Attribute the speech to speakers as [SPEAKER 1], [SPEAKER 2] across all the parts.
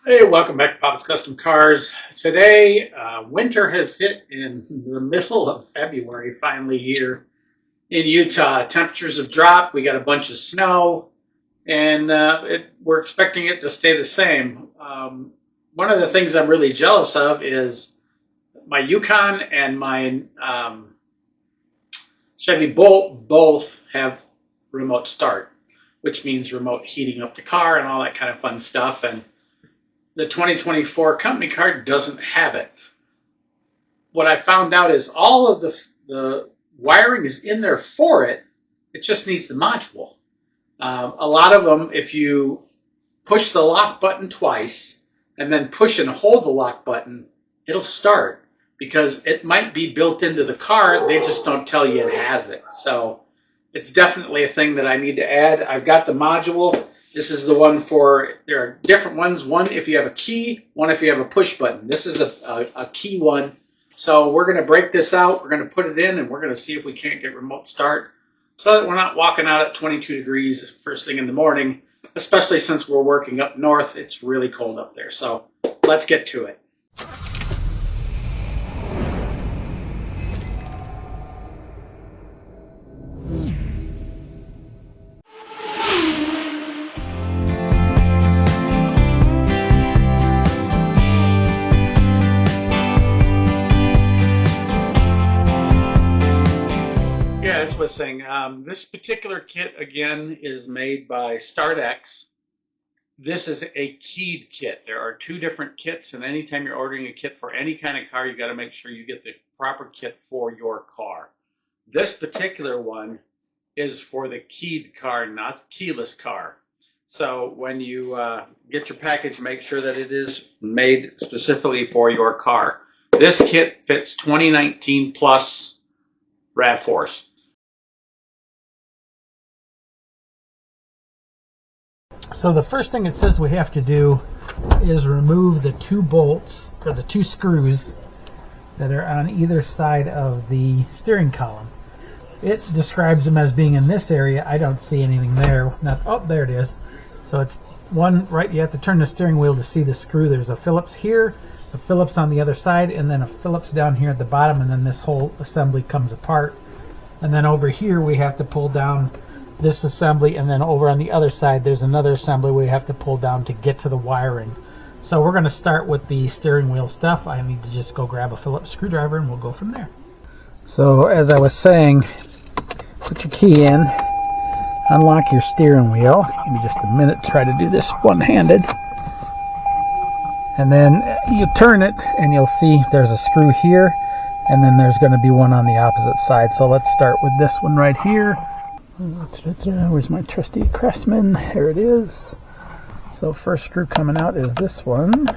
[SPEAKER 1] Hey, welcome back to Papa's Custom Cars. Today, winter has hit in the middle of February, finally here in Utah. Temperatures have dropped. We got a bunch of snow, and we're expecting it to stay the same. One of the things I'm really jealous of is my Yukon and my Chevy Bolt both have remote start, which means remote heating up the car and all that kind of fun stuff. And the 2024 company car doesn't have it. What I found out is all of the wiring is in there for it. It just needs the module. A lot of them, if you push the lock button twice and then push and hold the lock button, it'll start because it might be built into the car. They just don't tell you it has it. So it's definitely a thing that I need to add. I've got the module. This is the one for, there are different ones. One if you have a key, one if you have a push button. This is a key one. So we're going to break this out. We're going to put it in and we're going to see if we can't get remote start so that we're not walking out at 22 degrees first thing in the morning, especially since we're working up north. It's really cold up there. So let's get to it. That's what I was saying. This particular kit, again, is made by StartX. This is a keyed kit. There are two different kits, and anytime you're ordering a kit for any kind of car, you got to make sure you get the proper kit for your car. This particular one is for the keyed car, not the keyless car. So when you get your package, make sure that it is made specifically for your car. This kit fits 2019 plus RAV4s.
[SPEAKER 2] So the first thing it says we have to do is remove the two bolts, or the two screws that are on either side of the steering column. It describes them as being in this area. I don't see anything there. Oh, there it is. So it's one right, you have to turn the steering wheel to see the screw. There's a Phillips here, a Phillips on the other side, and then a Phillips down here at the bottom, and then this whole assembly comes apart. And then over here we have to pull down this assembly, and then over on the other side there's another assembly we have to pull down to get to the wiring. So we're going to start with the steering wheel stuff. I need to just go grab a Phillips screwdriver and we'll go from there. So as I was saying, put your key in, unlock your steering wheel. Give me just a minute to try to do this one-handed. And then you turn it and you'll see there's a screw here, and then there's going to be one on the opposite side. So let's start with this one right here. Where's my trusty Craftsman? Here it is. So first screw coming out is this one.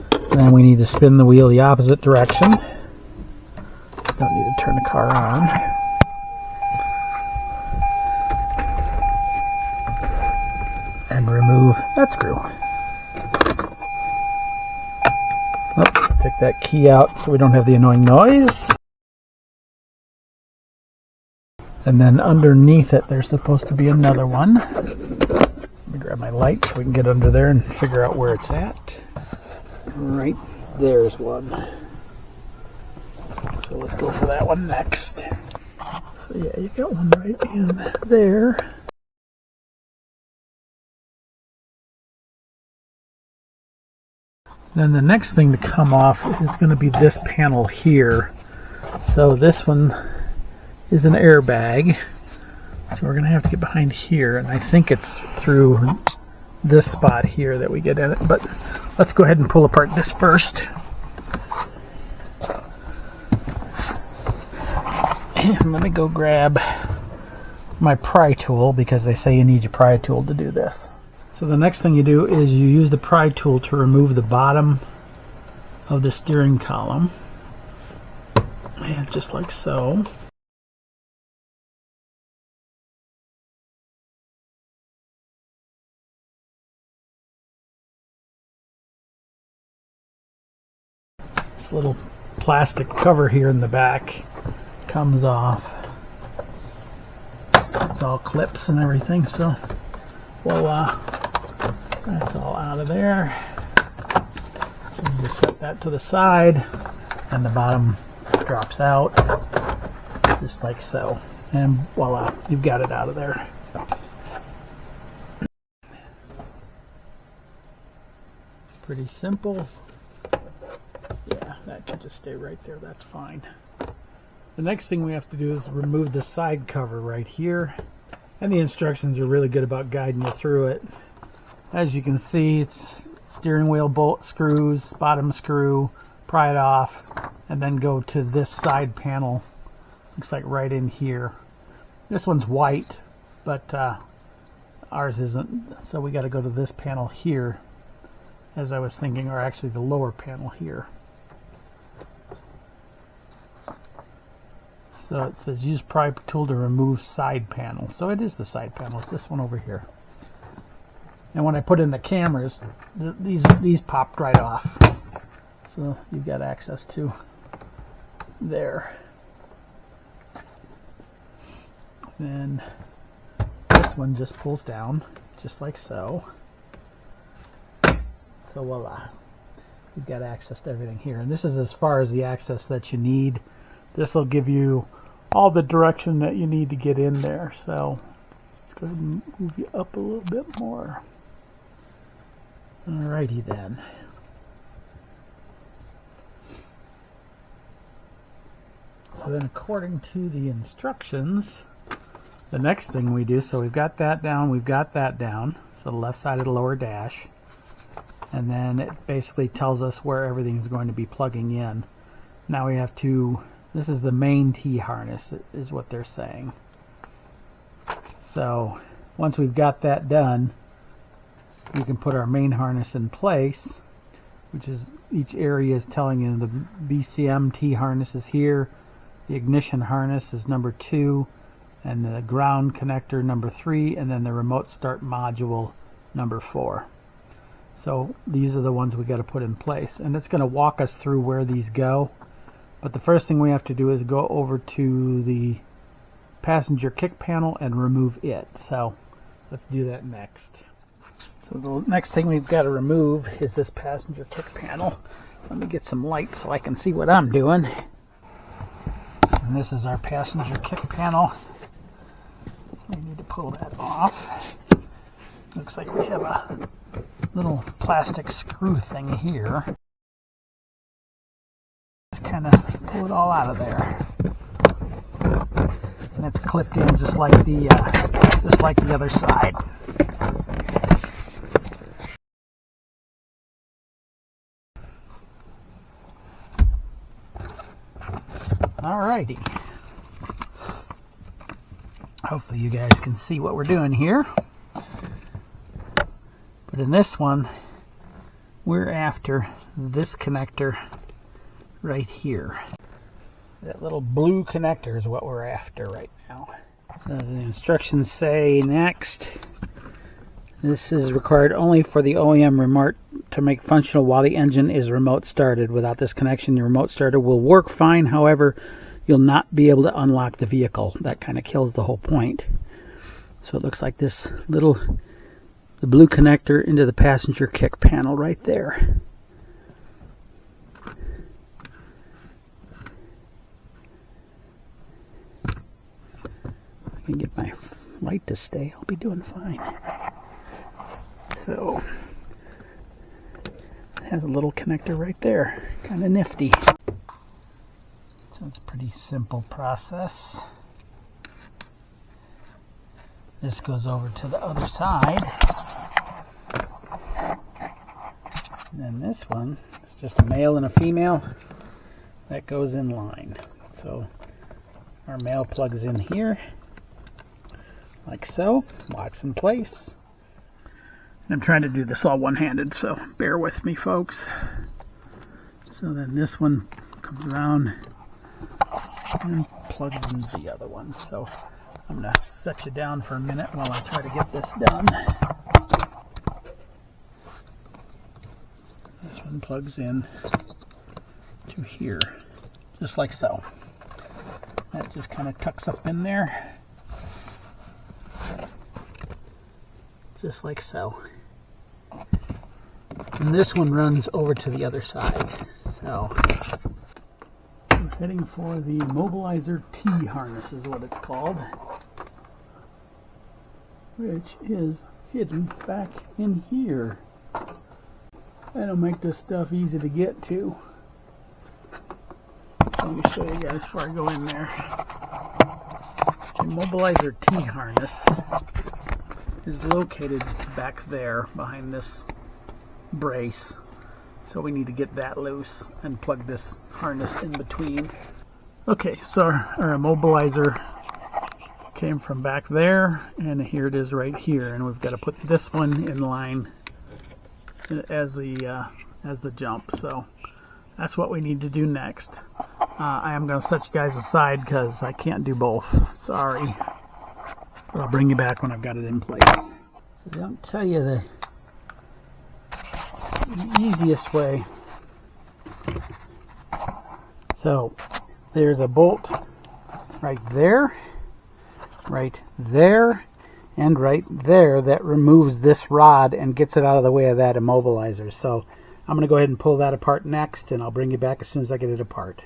[SPEAKER 2] And then we need to spin the wheel the opposite direction. Don't need to turn the car on. And remove that screw. Oh, take that key out so we don't have the annoying noise. And then underneath it, there's supposed to be another one. Let me grab my light so we can get under there and figure out where it's at. Right there's one. So let's go for that one next. So yeah, you got one right in there. Then the next thing to come off is going to be this panel here. So this one is an airbag, so we're gonna have to get behind here, and I think it's through this spot here that we get in it, but let's go ahead and pull apart this first. And let me go grab my pry tool, because they say you need your pry tool to do this. So the next thing you do is you use the pry tool to remove the bottom of the steering column, and just like so. Little plastic cover here in the back comes off. It's all clips and everything, so voila, that's all out of there. So you just set that to the side, and the bottom drops out, just like so. And voila, you've got it out of there. Pretty simple. Yeah, that can just stay right there, that's fine. The next thing we have to do is remove the side cover right here. And the instructions are really good about guiding you through it. As you can see, it's steering wheel bolt screws, bottom screw, pry it off, and then go to this side panel. Looks like right in here. This one's white, but ours isn't, so we got to go to this panel here, as I was thinking, or actually the lower panel here. So it says use pry tool to remove side panel. So it is the side panel. It's this one over here. And when I put in the cameras, these popped right off. So you've got access to there. Then this one just pulls down, just like so. So voila, you've got access to everything here. And this is as far as the access that you need. This will give you all the direction that you need to get in there. So let's go ahead and move you up a little bit more. Alrighty then. So then according to the instructions, the next thing we do, so we've got that down, we've got that down, so the left side of the lower dash, and then it basically tells us where everything's going to be plugging in. Now we have to, this is the main T-harness is what they're saying. So once we've got that done, we can put our main harness in place, which is each area is telling you the BCM T-harness is here, the ignition harness is number 2, and the ground connector number 3, and then the remote start module number 4. So these are the ones we got to put in place, and it's going to walk us through where these go. But the first thing we have to do is go over to the passenger kick panel and remove it. So let's do that next. So the next thing we've got to remove is this passenger kick panel. Let me get some light so I can see what I'm doing. And this is our passenger kick panel. We need to pull that off. Looks like we have a little plastic screw thing here. Just kind of pull it all out of there. And it's clipped in just like the other side. Alrighty. Hopefully you guys can see what we're doing here. But in this one, we're after this connector right here. That little blue connector is what we're after right now. So as the instructions say next, this is required only for the OEM remote to make functional while the engine is remote started. Without this connection, the remote starter will work fine. However, you'll not be able to unlock the vehicle. That kind of kills the whole point. So it looks like this little, the blue connector into the passenger kick panel right there. If I can get my light to stay, I'll be doing fine. So it has a little connector right there, kind of nifty. So it's a pretty simple process. This goes over to the other side. And then this one is just a male and a female. That goes in line. So our male plugs in here, like so, locks in place. And I'm trying to do this all one-handed, so bear with me, folks. So then this one comes around and plugs into the other one. So I'm going to set you down for a minute while I try to get this done. This one plugs in to here, just like so. That just kind of tucks up in there, just like so. And this one runs over to the other side. So we're heading for the Mobilizer T harness is what it's called, which is hidden back in here. That'll make this stuff easy to get to. So let me show you guys before I go in there. The Mobilizer T harness is located back there behind this brace. So we need to get that loose and plug this harness in between. Okay, so our immobilizer came from back there, and here it is right here, and we've got to put this one in line as the jump. So that's what we need to do next. I am going to set you guys aside because I can't do both. Sorry, but I'll bring you back when I've got it in place. So they don't tell you the easiest way. So there's a bolt right there, and right there that removes this rod and gets it out of the way of that immobilizer. So I'm going to go ahead and pull that apart next, and I'll bring you back as soon as I get it apart.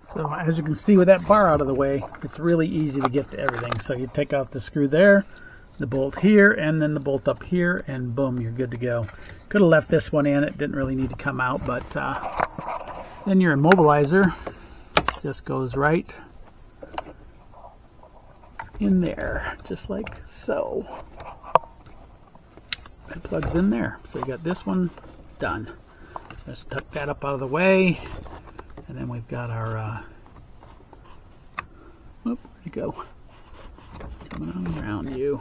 [SPEAKER 2] So as you can see, with that bar out of the way, it's really easy to get to everything. So you take out the screw there, the bolt here, and then the bolt up here, and boom, you're good to go. Could have left this one in. It didn't really need to come out, but then your immobilizer just goes right in there, just like so. It plugs in there. So you got this one done. Just tuck that up out of the way, and then we've got our where'd you go? Coming on around you.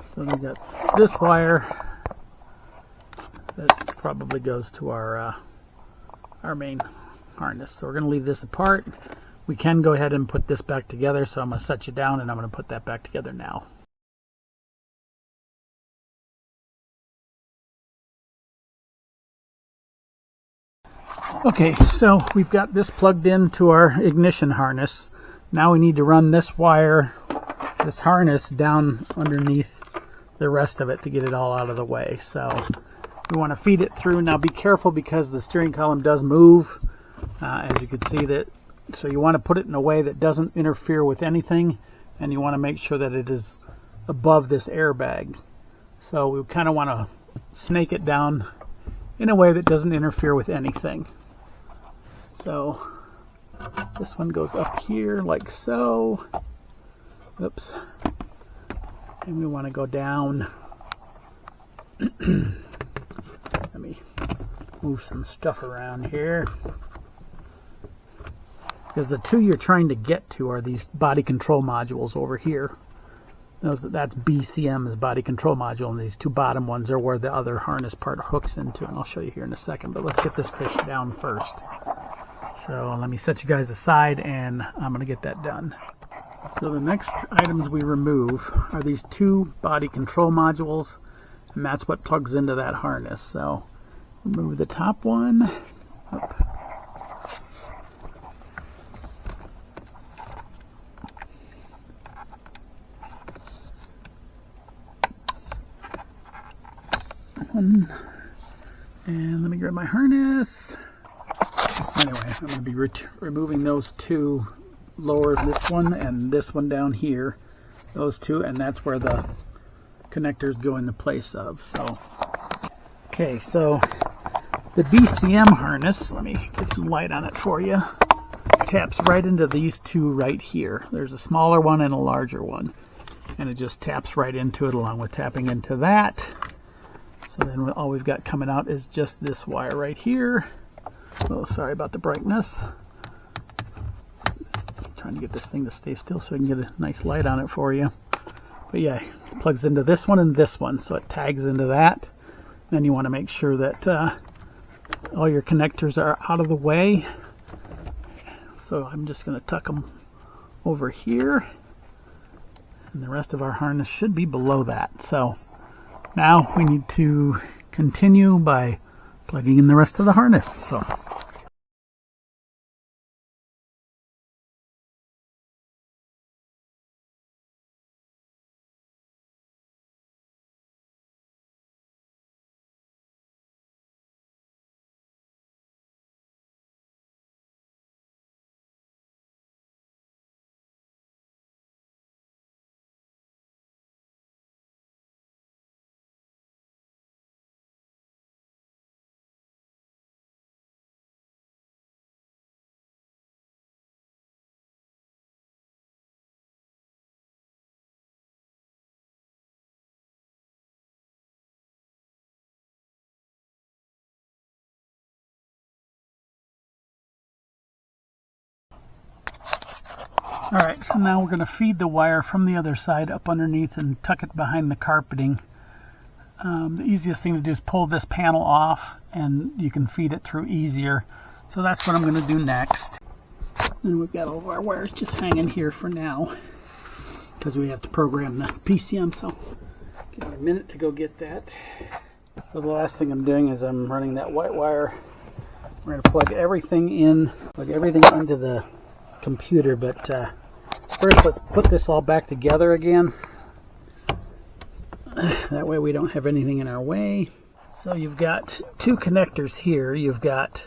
[SPEAKER 2] So we got this wire that probably goes to our main harness. So we're going to leave this apart. We can go ahead and put this back together, so I'm going to set you down and I'm going to put that back together now. Okay, so we've got this plugged into our ignition harness. Now we need to run this wire, this harness, down underneath the rest of it to get it all out of the way. So we want to feed it through. Now be careful because the steering column does move, as you can see that. So you want to put it in a way that doesn't interfere with anything, and you want to make sure that it is above this airbag. So we kind of want to snake it down in a way that doesn't interfere with anything. So this one goes up here like so. Oops. And we want to go down. Let me move some stuff around here. Because the two you're trying to get to are these body control modules over here. That's BCM's body control module, and these two bottom ones are where the other harness part hooks into, and I'll show you here in a second. But let's get this fish down first. So let me set you guys aside, and I'm going to get that done. So the next items we remove are these two body control modules, and that's what plugs into that harness. So remove the top one. Up. And let me grab my harness. Anyway, I'm going to be removing those two, lower this one and this one down here, those two, and that's where the connectors go in the place of. So, okay, so the BCM harness, let me get some light on it for you, taps right into these two right here. There's a smaller one and a larger one, and it just taps right into it along with tapping into that. So then all we've got coming out is just this wire right here. Oh, sorry about the brightness. I'm trying to get this thing to stay still so I can get a nice light on it for you. But yeah, it plugs into this one and this one, so it tags into that. Then you want to make sure that all your connectors are out of the way. So I'm just going to tuck them over here, and the rest of our harness should be below that. So now we need to continue by plugging in the rest of the harness. So Alright, so now we're going to feed the wire from the other side up underneath and tuck it behind the carpeting. The easiest thing to do is pull this panel off and you can feed it through easier. So that's what I'm going to do next. And we've got all of our wires just hanging here for now because we have to program the PCM, so give me a minute to go get that. So the last thing I'm doing is I'm running that white wire. We're going to plug everything into the computer, but first let's put this all back together again. That way we don't have anything in our way. So you've got two connectors here. You've got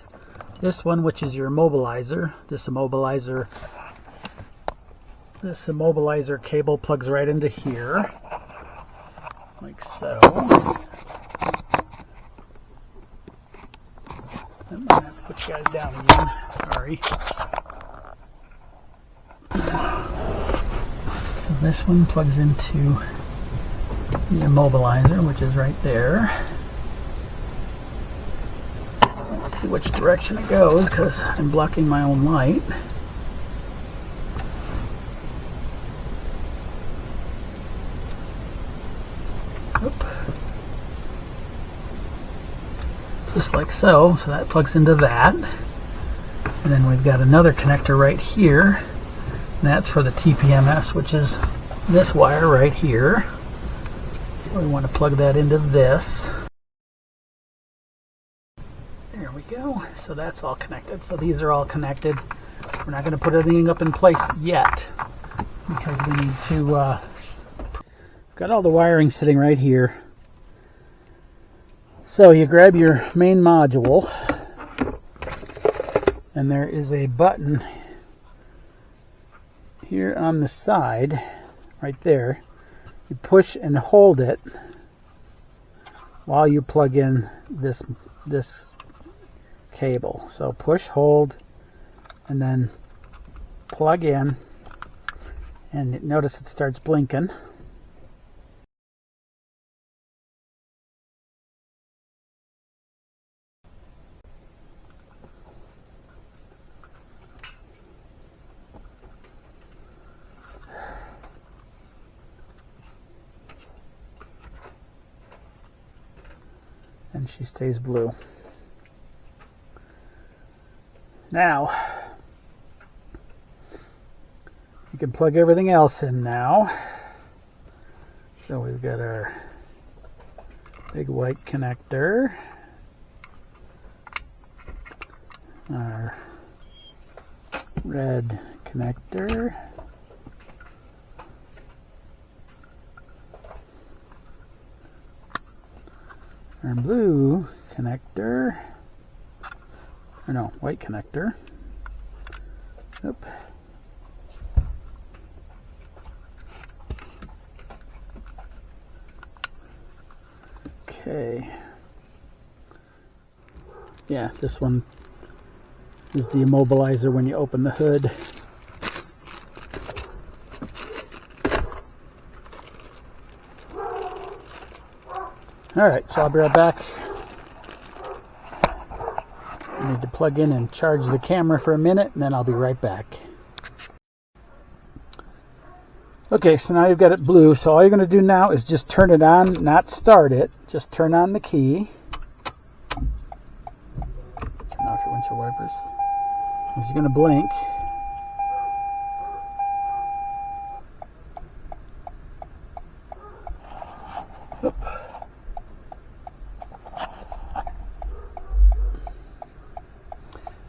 [SPEAKER 2] this one, which is your immobilizer. This immobilizer cable plugs right into here, like so. I'm gonna have to put you guys down again. Sorry. So this one plugs into the immobilizer, which is right there. Let's see which direction it goes because I'm blocking my own light. Oop. Just like so. So that plugs into that. And then we've got another connector right here. And that's for the TPMS, which is this wire right here. So we want to plug that into this. There we go. So that's all connected. So these are all connected. We're not going to put anything up in place yet because we need to got all the wiring sitting right here. So you grab your main module and there is a button here on the side right there. You push and hold it while you plug in this cable. So push, hold, and then plug in, and notice it starts blinking. And she stays blue. Now, you can plug everything else in now. So we've got our big white connector, our red connector, our blue connector, or no, white connector. Oop. Okay. Yeah, this one is the immobilizer when you open the hood. Alright, so I'll be right back. I need to plug in and charge the camera for a minute, and then I'll be right back. Okay, so now you've got it blue, so all you're going to do now is just turn it on, not start it. Just turn on the key. Turn off your windshield wipers. It's going to blink. Oop.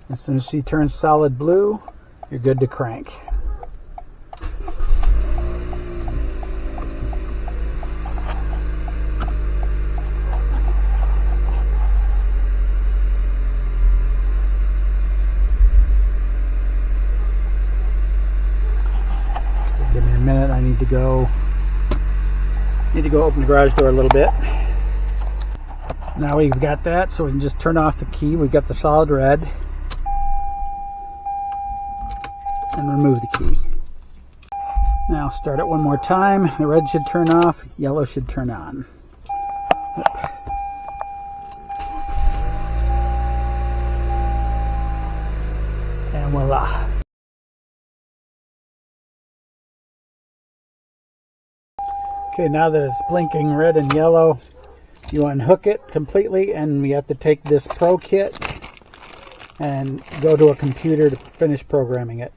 [SPEAKER 2] As soon as she turns solid blue, you're good to crank. Okay, give me a minute. I need to go open the garage door a little bit. Now we've got that, so we can just turn off the key. We've got the solid red. And remove the key. Now start it one more time. The red should turn off, yellow should turn on. And voila. Okay, now that it's blinking red and yellow, you unhook it completely, and we have to take this Pro Kit and go to a computer to finish programming it.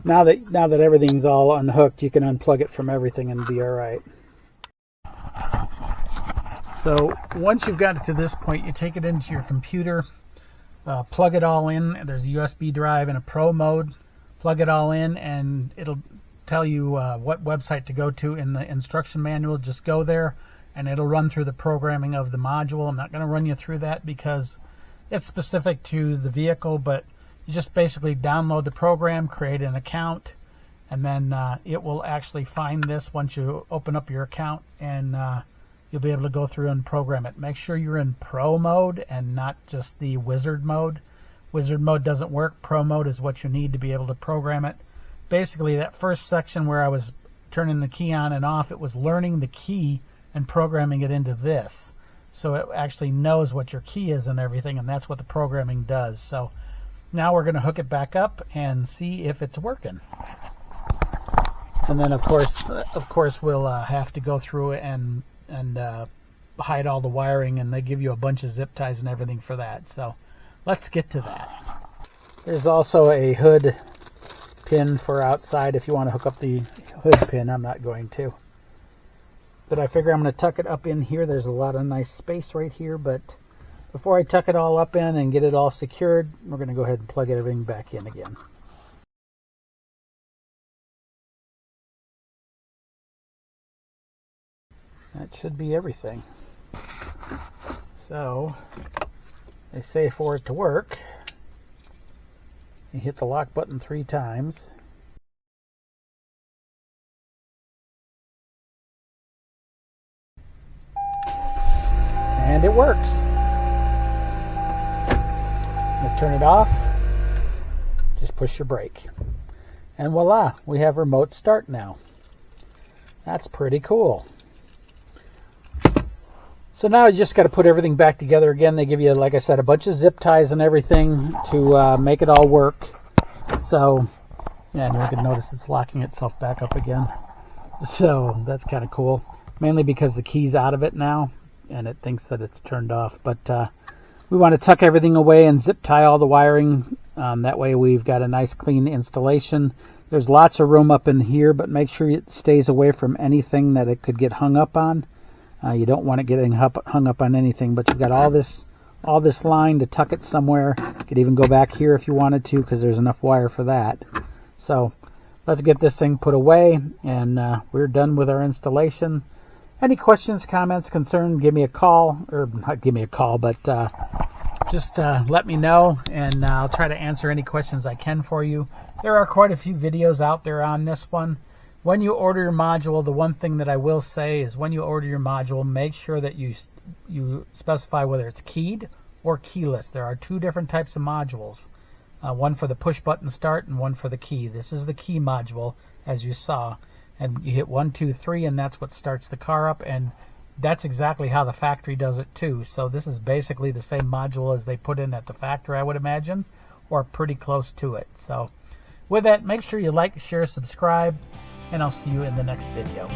[SPEAKER 2] Now that everything's all unhooked, you can unplug it from everything and be all right. So once you've got it to this point, you take it into your computer, plug it all in. There's a USB drive in a Pro mode. Plug it all in, and it'll tell you what website to go to in the instruction manual. Just go there, and it'll run through the programming of the module. I'm not going to run you through that because it's specific to the vehicle, but you just basically download the program, create an account, and then it will actually find this once you open up your account, and you'll be able to go through and program it. Make sure you're in Pro mode and not just the Wizard mode. Wizard mode doesn't work. Pro mode is what you need to be able to program it. Basically, that first section where I was turning the key on and off, it was learning the key and programming it into this. So it actually knows what your key is and everything, and that's what the programming does. So now we're going to hook it back up and see if it's working. And then of course we'll have to go through and hide all the wiring, and they give you a bunch of zip ties and everything for that. So let's get to that. There's also a hood pin for outside if you want to hook up the hood pin. I'm not going to, but I figure I'm going to tuck it up in here. There's a lot of nice space right here, but before I tuck it all up in and get it all secured, we're going to go ahead and plug everything back in again. That should be everything. So they say for it to work, you hit the lock button 3 times. And it works. You turn it off, just push your brake. And voila, we have remote start now. That's pretty cool. So now you just got to put everything back together again. They give you, like I said, a bunch of zip ties and everything to make it all work. So, yeah, and you can notice it's locking itself back up again. So that's kind of cool. Mainly because the key's out of it now, and it thinks that it's turned off. But we want to tuck everything away and zip tie all the wiring. That way we've got a nice clean installation. There's lots of room up in here, but make sure it stays away from anything that it could get hung up on. You don't want it getting hung up on anything, but you've got all this line to tuck it somewhere. You could even go back here if you wanted to, because there's enough wire for that. So let's get this thing put away, and we're done with our installation. Any questions, comments, concerns, give me a call, or not give me a call, but just let me know, and I'll try to answer any questions I can for you. There are quite a few videos out there on this one. When you order your module, the one thing that I will say is when you order your module, make sure that you specify whether it's keyed or keyless. There are 2 different types of modules, one for the push button start and one for the key. This is the key module, as you saw, and you hit 1, 2, 3, and that's what starts the car up, and that's exactly how the factory does it too. So this is basically the same module as they put in at the factory, I would imagine, or pretty close to it. So with that, make sure you like, share, subscribe, and I'll see you in the next video.